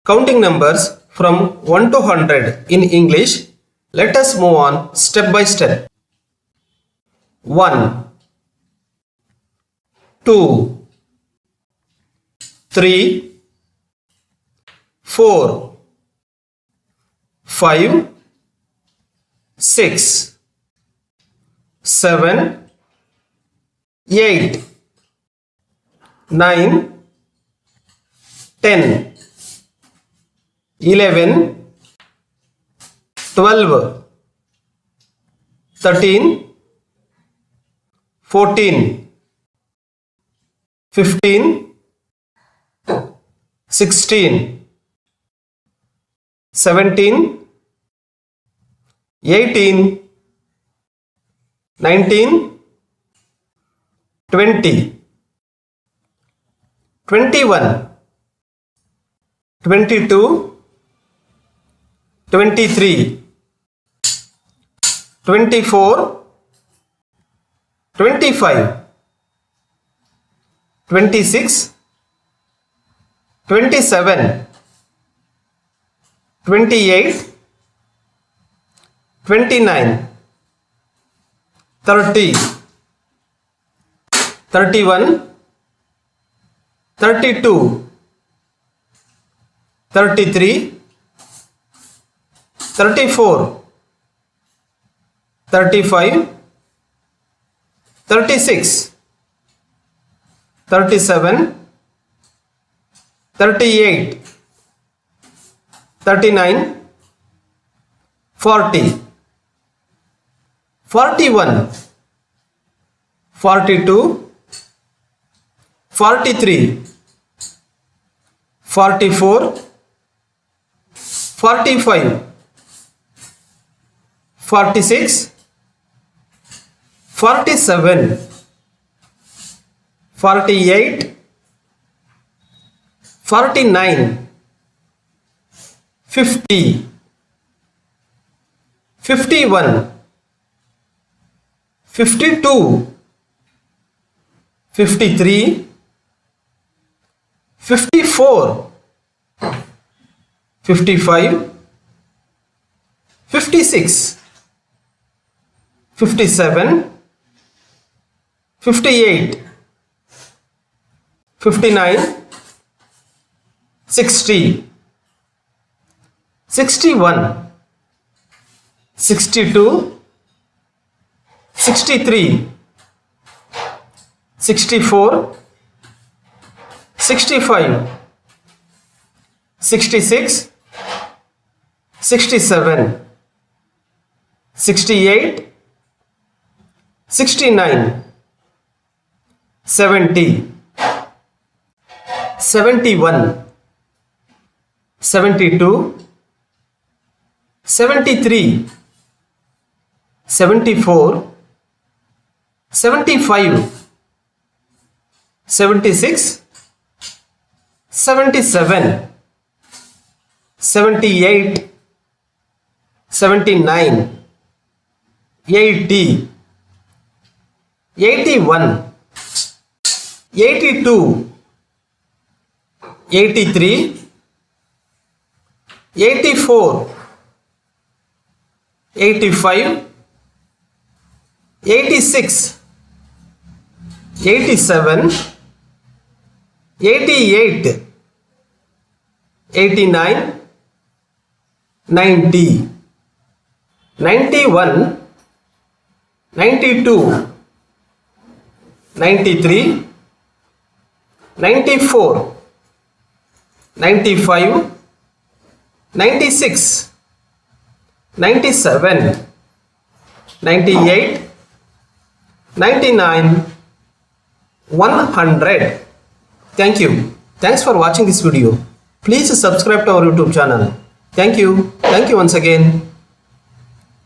counting numbers from 1 to 100 in English. Let us move on step by step. 1, 2, 3, 4, 5, 6, 7, 8, 9, 10, 11, 12, 13, 14, 15, 16, 17, 18, 19, 20, 21, 22, 23, 24, 25, 26, 27, 28, 29, 30, 31, 32, 33, 34, 35, 36, 37, 38, 39, 40, 41, 42, 43, 44, 45, 46, 47, 48, 49, 50, 51, 52, 53, 54, 55, 56, 57, 58, 59, 60, 61, 62, 63, 64, 65, 66, 67, 68, 69, 70, 71, 72, 73, 74, 75, 76, 77, 78, 79, 80, 81, 82, 83, 84, 85, 86, 87, 88, 89, 90, 91, 92, 93, 94, 95, 96, 97, 98, 99, 100. Thank you. Thanks for watching this video. Please subscribe to our YouTube channel. Thank you. Thank you once again.